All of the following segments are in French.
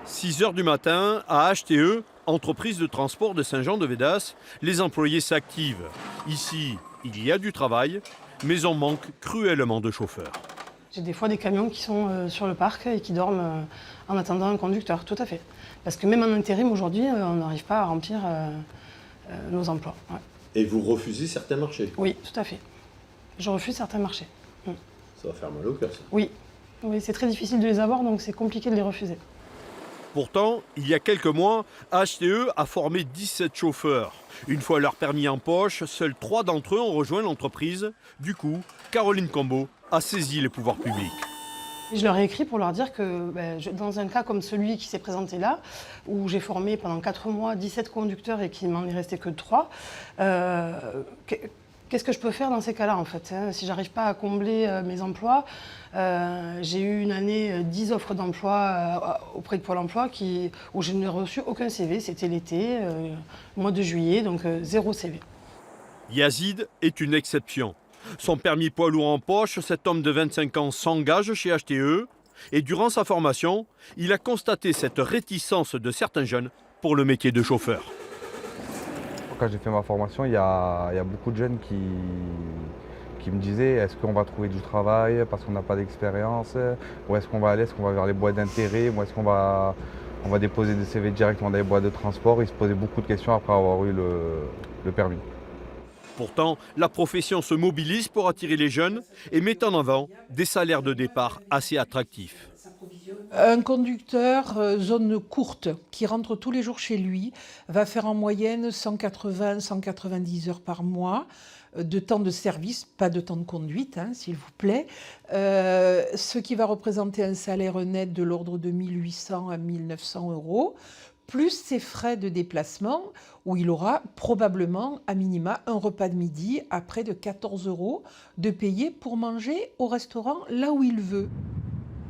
6 heures du matin, à HTE, entreprise de transport de Saint-Jean-de-Védas, les employés s'activent. Ici, il y a du travail, mais on manque cruellement de chauffeurs. J'ai des fois des camions qui sont sur le parc et qui dorment en attendant un conducteur, tout à fait. Parce que même en intérim aujourd'hui, on n'arrive pas à remplir nos emplois. Ouais. Et vous refusez certains marchés? Oui, tout à fait. Je refuse certains marchés. Ça va faire mal au cœur, ça. Oui, oui, c'est très difficile de les avoir, donc c'est compliqué de les refuser. Pourtant, il y a quelques mois, HTE a formé 17 chauffeurs. Une fois leur permis en poche, seuls 3 d'entre eux ont rejoint l'entreprise. Du coup, Caroline Combeau a saisi les pouvoirs publics. Je leur ai écrit pour leur dire que dans un cas comme celui qui s'est présenté là, où j'ai formé pendant 4 mois 17 conducteurs et qu'il m'en est resté que 3, qu'est-ce que je peux faire dans ces cas-là en fait, hein, si j'arrive pas à combler mes emplois. J'ai eu une année 10 offres d'emploi auprès de Pôle emploi où je n'ai reçu aucun CV. C'était l'été, mois de juillet, donc 0 CV. Yazid est une exception. Son permis poids lourd en poche, cet homme de 25 ans s'engage chez HTE. Et durant sa formation, il a constaté cette réticence de certains jeunes pour le métier de chauffeur. Quand j'ai fait ma formation, il y a beaucoup de jeunes qui me disaient est-ce qu'on va trouver du travail parce qu'on n'a pas d'expérience? Où est-ce qu'on va aller? Est-ce qu'on va vers les boîtes d'intérêt? Ou est-ce qu'on va déposer des CV directement dans les boîtes de transport? Ils se posaient beaucoup de questions après avoir eu le permis. Pourtant, la profession se mobilise pour attirer les jeunes et met en avant des salaires de départ assez attractifs. Un conducteur zone courte qui rentre tous les jours chez lui va faire en moyenne 180-190 heures par mois de temps de service, pas de temps de conduite, hein, s'il vous plaît. Ce qui va représenter un salaire net de l'ordre de 1 800 à 1 900 euros, plus ses frais de déplacement, où il aura probablement à minima un repas de midi à près de 14 euros de payer pour manger au restaurant là où il veut.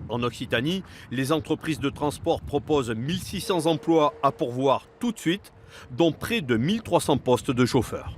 En Occitanie, les entreprises de transport proposent 1 600 emplois à pourvoir tout de suite, dont près de 1 300 postes de chauffeurs.